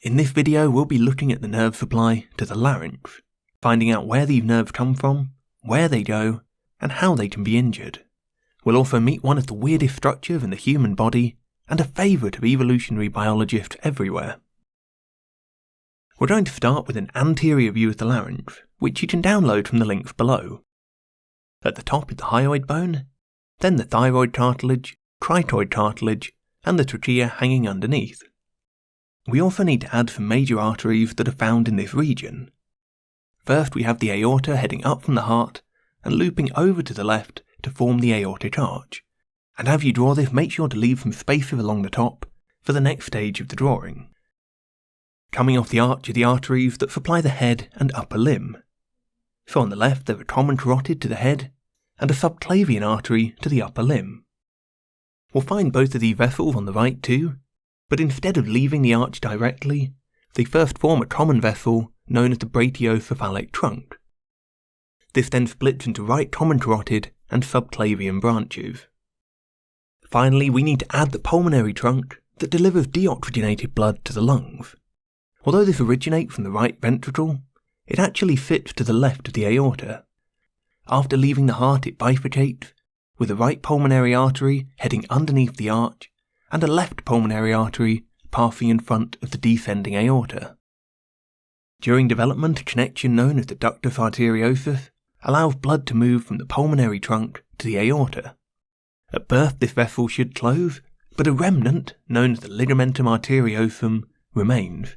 In this video we'll be looking at the nerve supply to the larynx, finding out where these nerves come from, where they go, and how they can be injured. We'll also meet one of the weirdest structures in the human body, and a favourite of evolutionary biologists everywhere. We're going to start with an anterior view of the larynx, which you can download from the links below. At the top is the hyoid bone, then the thyroid cartilage, cricoid cartilage, and the trachea hanging underneath. We also need to add some major arteries that are found in this region. First we have the aorta heading up from the heart and looping over to the left to form the aortic arch, and as you draw this make sure to leave some spaces along the top for the next stage of the drawing. Coming off the arch are the arteries that supply the head and upper limb. So on the left there's a common carotid to the head and a subclavian artery to the upper limb. We'll find both of these vessels on the right too, but instead of leaving the arch directly, they first form a common vessel known as the brachiocephalic trunk. This then splits into right common carotid and subclavian branches. Finally, we need to add the pulmonary trunk that delivers deoxygenated blood to the lungs. Although this originates from the right ventricle, it actually sits to the left of the aorta. After leaving the heart it bifurcates, with a right pulmonary artery heading underneath the arch, and a left pulmonary artery passing in front of the descending aorta. During development, a connection known as the ductus arteriosus allows blood to move from the pulmonary trunk to the aorta. At birth this vessel should close, but a remnant, known as the ligamentum arteriosum, remains.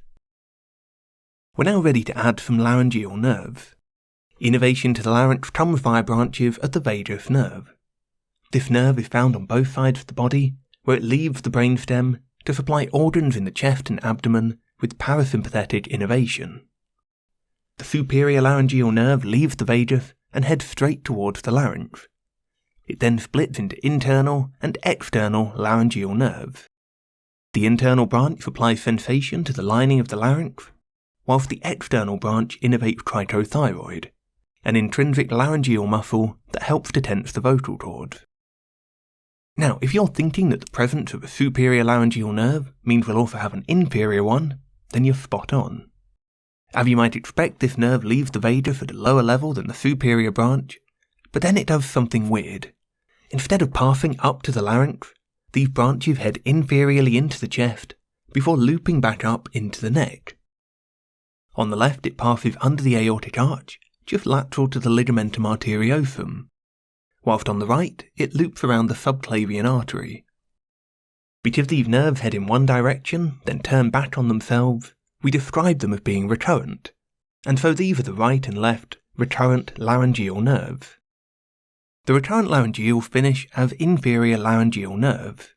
We're now ready to add some laryngeal nerves. Innervation to the larynx comes via branches of the vagus nerve. This nerve is found on both sides of the body, where it leaves the brainstem to supply organs in the chest and abdomen with parasympathetic innervation. The superior laryngeal nerve leaves the vagus and heads straight towards the larynx. It then splits into internal and external laryngeal nerves. The internal branch supplies sensation to the lining of the larynx, whilst the external branch innervates cricothyroid, an intrinsic laryngeal muscle that helps to tense the vocal cords. Now, if you're thinking that the presence of a superior laryngeal nerve means we'll also have an inferior one, then you're spot on. As you might expect, this nerve leaves the vagus at a lower level than the superior branch, but then it does something weird. Instead of passing up to the larynx, these branches head inferiorly into the chest before looping back up into the neck. On the left it passes under the aortic arch, just lateral to the ligamentum arteriosum, whilst on the right it loops around the subclavian artery. Because these nerves head in one direction, then turn back on themselves, we describe them as being recurrent, and so these are the right and left recurrent laryngeal nerves. The recurrent laryngeals finish as inferior laryngeal nerves.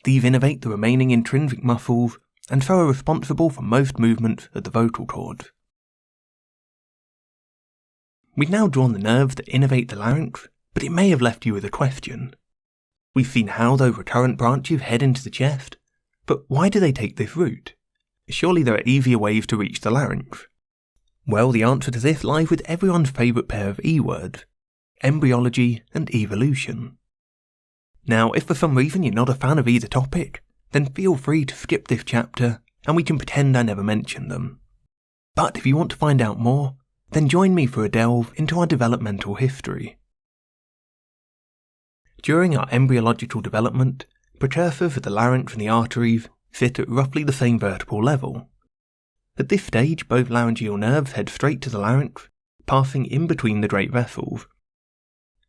These innervate the remaining intrinsic muscles and so are responsible for most movements of the vocal cords. We've now drawn the nerves that innervate the larynx, but it may have left you with a question. We've seen how those recurrent branches head into the chest, but why do they take this route? Surely there are easier ways to reach the larynx. Well, the answer to this lies with everyone's favourite pair of E-words, embryology and evolution. Now, if for some reason you're not a fan of either topic, then feel free to skip this chapter and we can pretend I never mentioned them. But if you want to find out more, then join me for a delve into our developmental history. During our embryological development, precursors of the larynx and the arteries sit at roughly the same vertebral level. At this stage, both laryngeal nerves head straight to the larynx, passing in between the great vessels.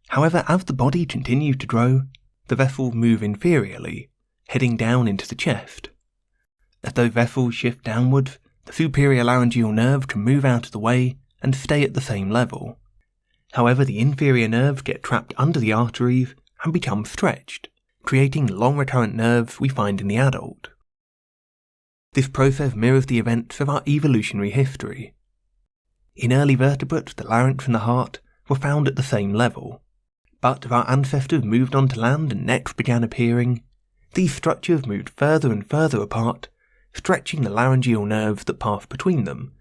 However, as the body continues to grow, the vessels move inferiorly, heading down into the chest. As those vessels shift downwards, the superior laryngeal nerve can move out of the way and stay at the same level. However, the inferior nerves get trapped under the arteries and become stretched, creating the long recurrent nerves we find in the adult. This process mirrors the events of our evolutionary history. In early vertebrates, the larynx and the heart were found at the same level, but as our ancestors moved on to land and necks began appearing, these structures moved further and further apart, stretching the laryngeal nerves that pass between them.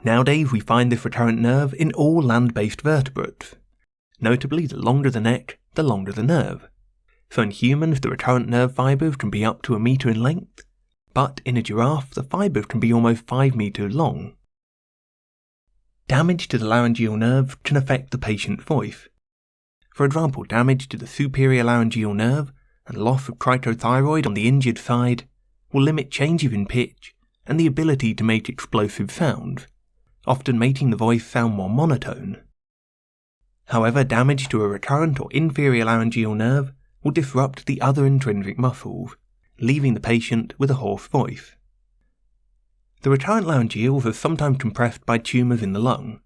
Nowadays we find this recurrent nerve in all land-based vertebrates. Notably, the longer the neck, the longer the nerve. So in humans the recurrent nerve fibres can be up to 1 metre in length, but in a giraffe the fibres can be almost 5 meters long. Damage to the laryngeal nerve can affect the patient's voice. For example, damage to the superior laryngeal nerve and loss of cricothyroid on the injured side will limit changes in pitch and the ability to make explosive sounds, often making the voice sound more monotone. However, damage to a recurrent or inferior laryngeal nerve will disrupt the other intrinsic muscles, leaving the patient with a hoarse voice. The recurrent laryngeals are sometimes compressed by tumours in the lung.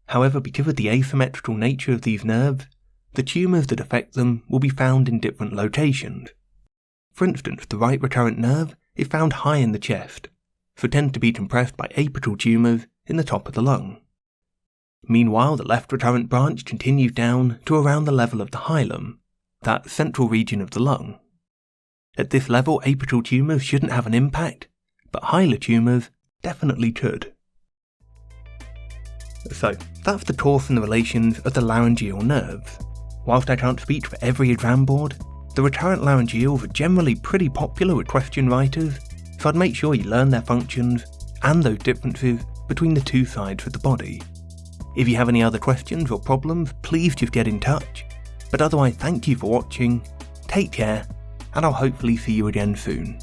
However, because of the asymmetrical nature of these nerves, the tumours that affect them will be found in different locations. For instance, the right recurrent nerve is found high in the chest, so tends to be compressed by apical tumours in the top of the lung. Meanwhile, the left recurrent branch continues down to around the level of the hilum, that central region of the lung. At this level, apical tumours shouldn't have an impact, but hilar tumours definitely could. So, that's the course and the relations of the laryngeal nerves. Whilst I can't speak for every exam board, the recurrent laryngeals are generally pretty popular with question writers, so I'd make sure you learn their functions and those differences between the two sides of the body. If you have any other questions or problems, please just get in touch. But otherwise, thank you for watching, take care, and I'll hopefully see you again soon.